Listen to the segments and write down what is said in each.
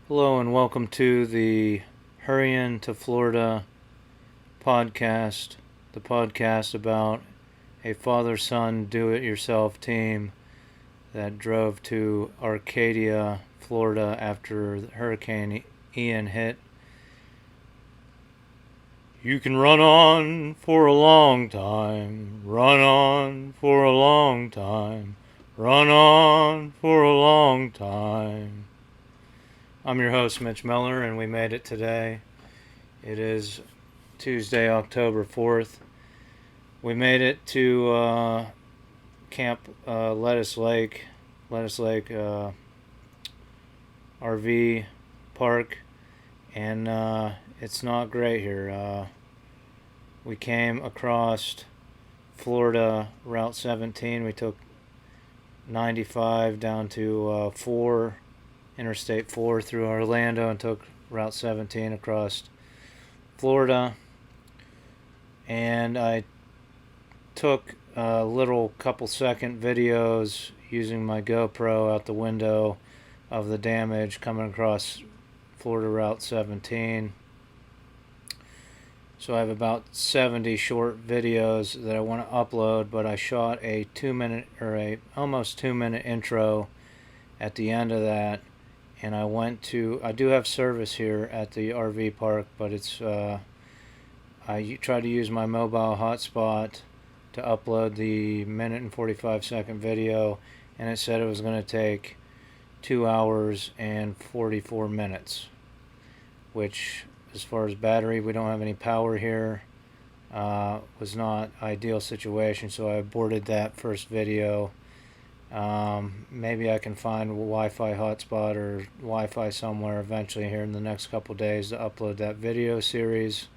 Hello and welcome to the Hurr-Ian to Florida podcast, the podcast about a father-son do-it-yourself team that drove to Arcadia, Florida after Hurricane Ian hit. You can run on for a long time, run on for a long time, run on for a long time. I'm your host, Mitch Miller, and we made it today. It is Tuesday, October 4th. We made it to Camp Lettuce Lake RV Park, and it's not great here. We came across Florida Route 17. We took 95 down to 4. Interstate 4 through Orlando and took Route 17 across Florida. And I took little couple second videos using my GoPro out the window of the damage coming across Florida Route 17. So I have about 70 short videos that I want to upload, but I shot a 2-minute or a almost 2-minute intro at the end of that. And I do have service here at the RV park, but I tried to use my mobile hotspot to upload the 1:45 video, and it said it was going to take 2 hours and 44 minutes, which, as far as battery, we don't have any power here, was not ideal situation, so I aborted that first video. Maybe I can find a Wi-Fi hotspot or Wi-Fi somewhere eventually here in the next couple days to upload that video series.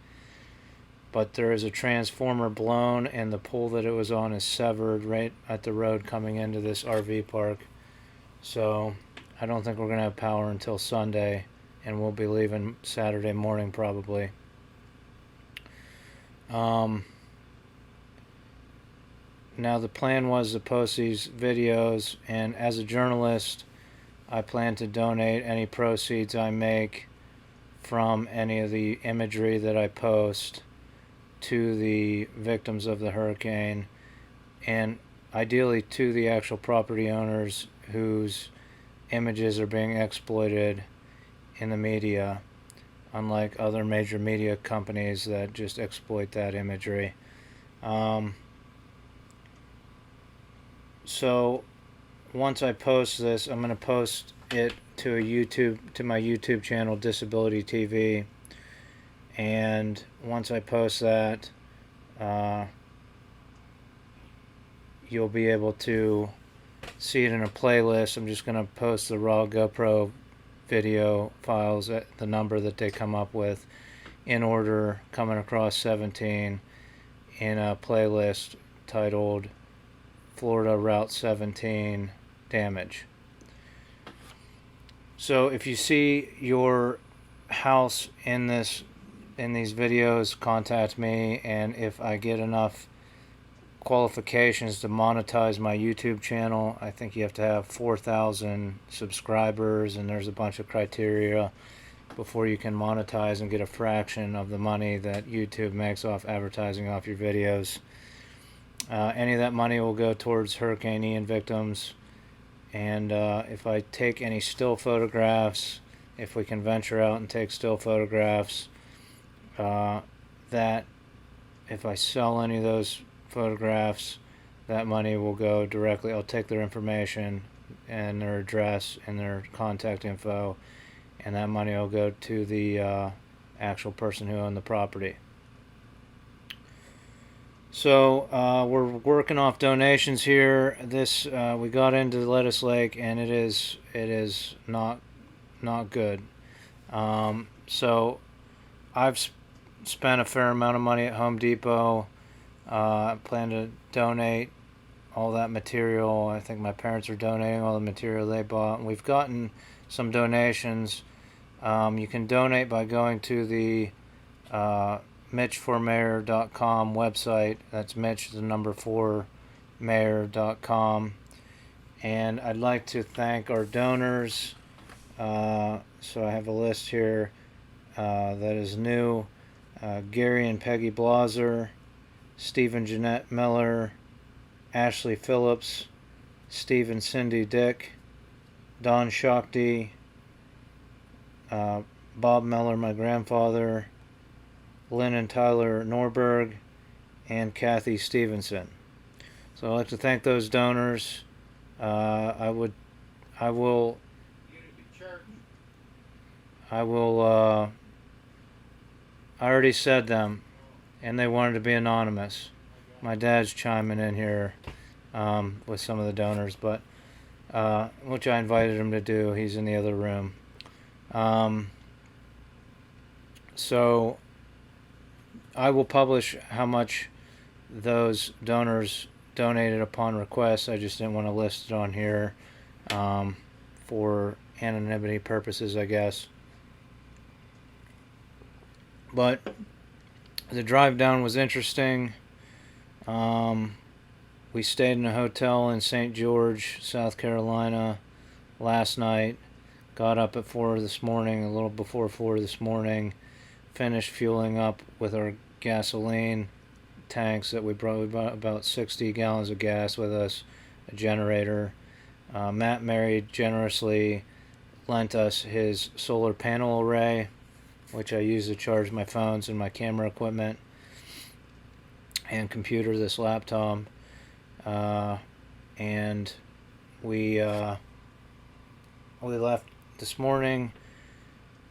But there is a transformer blown, and the pole that it was on is severed right at the road coming into this RV park. So I don't think we're going to have power until Sunday, and we'll be leaving Saturday morning probably. Now the plan was to post these videos, and as a journalist I plan to donate any proceeds I make from any of the imagery that I post to the victims of the hurricane, and ideally to the actual property owners whose images are being exploited in the media, unlike other major media companies that just exploit that imagery. So once I post this, I'm going to post it to my YouTube channel, Disability TV. And once I post that, you'll be able to see it in a playlist. I'm just going to post the raw GoPro video files at the number that they come up with in order, coming across 17, in a playlist titled Florida Route 17 damage. So if you see your house in these videos, contact me, and if I get enough qualifications to monetize my YouTube channel, I think you have to have 4,000 subscribers, and there's a bunch of criteria before you can monetize and get a fraction of the money that YouTube makes off advertising off your videos. Any of that money will go towards Hurricane Ian victims, and if I take any still photographs, if we can venture out and take still photographs, that if I sell any of those photographs, that money will go directly. I'll take their information and their address and their contact info, and that money will go to the actual person who owned the property. So we're working off donations here. This we got into Lettuce Lake, and it is not good. So I've spent a fair amount of money at Home Depot. I plan to donate all that material. I think my parents are donating all the material they bought, and we've gotten some donations. You can donate by going to the MitchForMayor.com website. That's Mitch, the number 4, mayor.com. And I'd like to thank our donors So I have a list here that is new. Gary and Peggy Blaser, Stephen Jeanette Miller, Ashley Phillips, Steve and Cindy Dick, Don Shakti, Bob Miller, my grandfather, Lynn and Tyler Norberg, and Kathy Stevenson. So I'd like to thank those donors. I will, I already said them, and they wanted to be anonymous. My dad's chiming in here with some of the donors, but which I invited him to do. He's in the other room. So I will publish how much those donors donated upon request. I just didn't want to list it on here for anonymity purposes, I guess. But the drive down was interesting. We stayed in a hotel in St. George, South Carolina last night. Got up at 4 this morning, a little before 4 this morning. Finished fueling up with our gasoline tanks that we brought. We brought about 60 gallons of gas with us, a generator. Matt Mary generously lent us his solar panel array, which I use to charge my phones and my camera equipment and computer, this laptop. And we left this morning,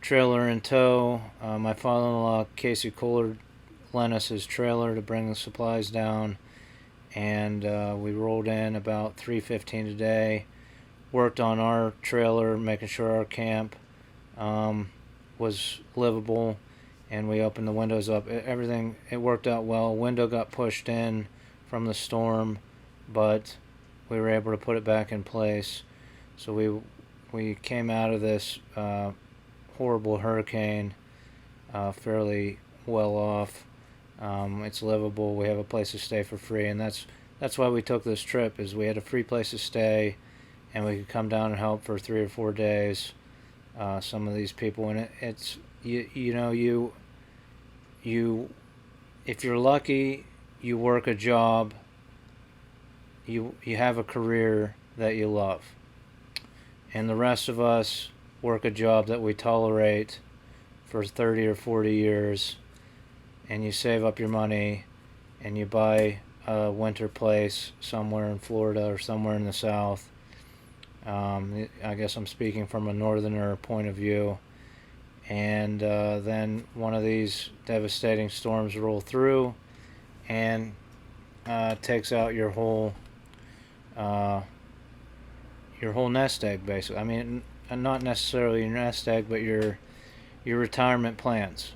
trailer in tow. My father-in-law, Casey Kohler, lent us his trailer to bring the supplies down, and we rolled in about 3:15 today. Worked on our trailer, making sure our camp was livable, and we opened the windows up. Everything, it worked out well. Window got pushed in from the storm, but we were able to put it back in place. So we came out of this horrible hurricane fairly well off. It's livable. We have a place to stay for free, and that's why we took this trip. Is we had a free place to stay, and we could come down and help for 3 or 4 days. Some of these people, and it's you if you're lucky, you work a job. You have a career that you love, and the rest of us work a job that we tolerate for 30 or 40 years, and you save up your money and you buy a winter place somewhere in Florida or somewhere in the South. I guess I'm speaking from a northerner point of view, and then one of these devastating storms roll through and takes out your whole nest egg, basically. I mean, not necessarily your nest egg, but your retirement plans.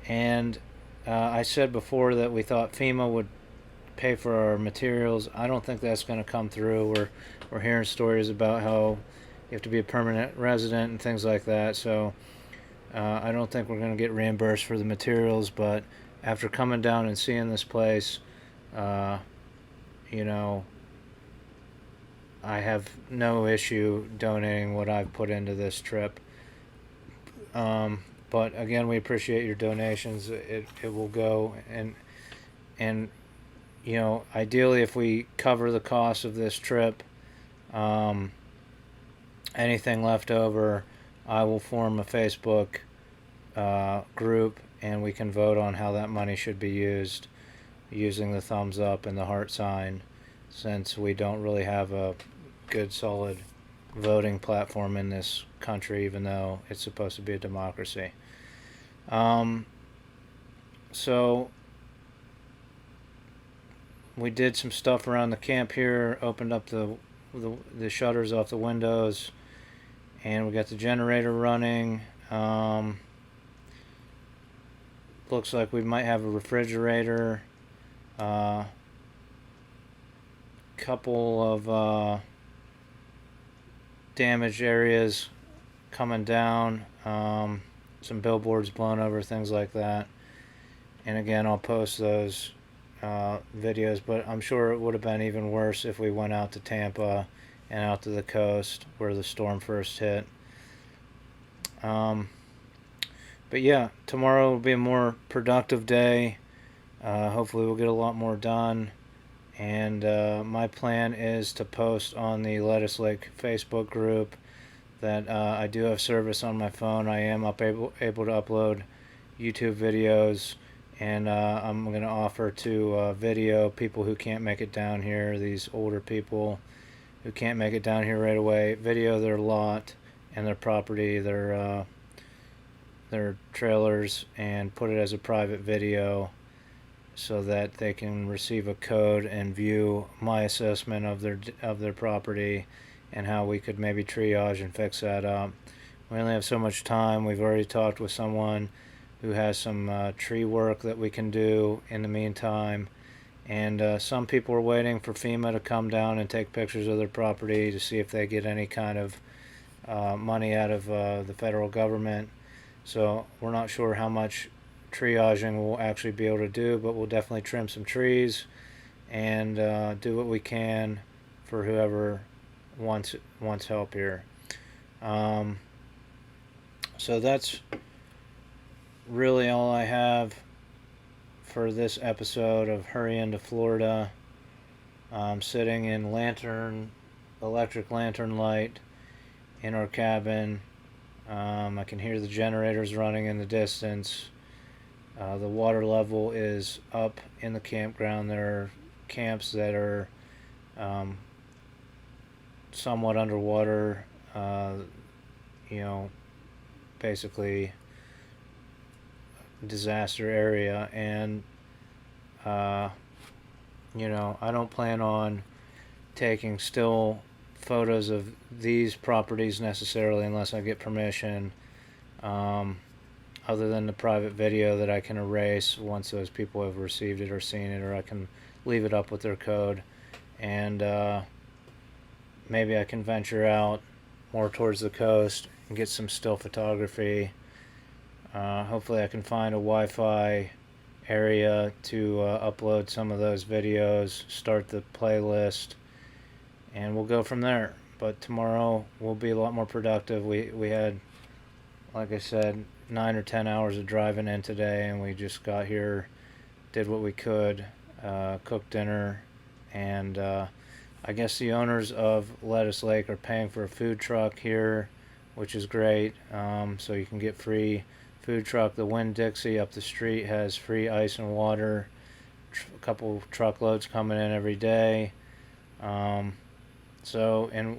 And I said before that we thought FEMA would pay for our materials. I don't think that's going to come through. We're hearing stories about how you have to be a permanent resident and things like that. So I don't think we're going to get reimbursed for the materials. But after coming down and seeing this place, I have no issue donating what I've put into this trip. But again, we appreciate your donations. It will go, and ideally, if we cover the cost of this trip, anything left over, I will form a Facebook group, and we can vote on how that money should be used, using the thumbs up and the heart sign, since we don't really have a good, solid voting platform in this country, even though it's supposed to be a democracy. So we did some stuff around the camp here, opened up the shutters off the windows, and we got the generator running. Looks like we might have a refrigerator, couple of damaged areas coming down, some billboards blown over, things like that. And again, I'll post those videos, but I'm sure it would have been even worse if we went out to Tampa and out to the coast where the storm first hit. But yeah, tomorrow will be a more productive day. Hopefully we'll get a lot more done. And my plan is to post on the Lettuce Lake Facebook group that I do have service on my phone. I am able to upload YouTube videos, and I'm going to offer to video people who can't make it down here, these older people who can't make it down here right away, video their lot and their property, their trailers, and put it as a private video so that they can receive a code and view my assessment of their property and how we could maybe triage and fix that up. We only have so much time. We've already talked with someone who has some tree work that we can do in the meantime. And some people are waiting for FEMA to come down and take pictures of their property to see if they get any kind of money out of the federal government. So we're not sure how much triaging we'll actually be able to do, but we'll definitely trim some trees and do what we can for whoever wants help here. So that's really all I have for this episode of Hurr-Ian to Florida. I'm sitting in electric lantern light in our cabin. I can hear the generators running in the distance. The water level is up in the campground. There are camps that are somewhat underwater, basically disaster area, and I don't plan on taking still photos of these properties necessarily unless I get permission, other than the private video that I can erase once those people have received it or seen it, or I can leave it up with their code. And maybe I can venture out more towards the coast and get some still photography. Hopefully I can find a Wi-Fi area to upload some of those videos, start the playlist, and we'll go from there. But tomorrow will be a lot more productive. We had, like I said, 9 or 10 hours of driving in today, and we just got here, did what we could, cooked dinner, and I guess the owners of Lettuce Lake are paying for a food truck here, which is great. So you can get free food truck. The Winn-Dixie up the street has free ice and water. A couple truckloads coming in every day. And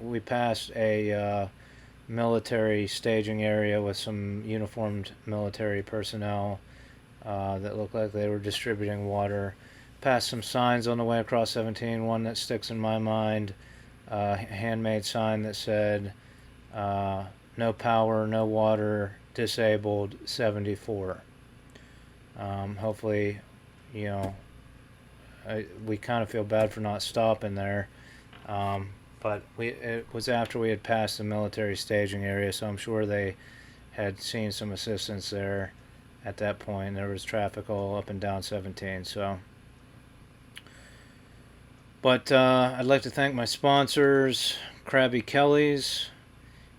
we passed a military staging area with some uniformed military personnel that looked like they were distributing water. Passed some signs on the way across 17. One that sticks in my mind, a handmade sign that said, no power, no water, disabled, 74. Hopefully, we kind of feel bad for not stopping there. But it was after we had passed the military staging area, so I'm sure they had seen some assistance there at that point. There was traffic all up and down 17, so. But I'd like to thank my sponsors, Krabby Kelly's.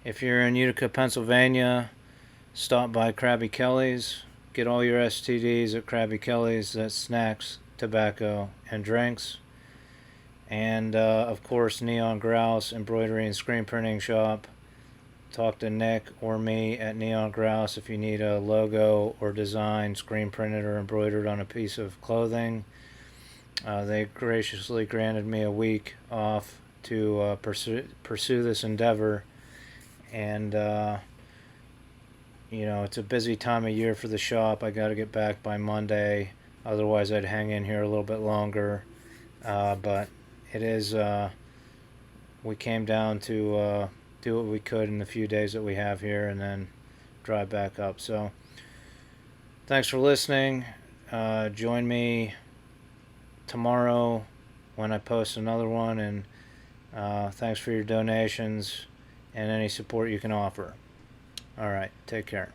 If you're in Utica, Pennsylvania, stop by Krabby Kelly's. Get all your STDs at Krabby Kelly's. That's snacks, tobacco, and drinks. And, of course, Neon Grouse Embroidery and Screen Printing Shop. Talk to Nick or me at Neon Grouse if you need a logo or design screen printed or embroidered on a piece of clothing. They graciously granted me a week off to pursue this endeavor. And, it's a busy time of year for the shop. I got to get back by Monday. Otherwise, I'd hang in here a little bit longer. But it is, we came down to do what we could in the few days that we have here and then drive back up. So, thanks for listening. Join me tomorrow when I post another one, and thanks for your donations and any support you can offer. All right, take care.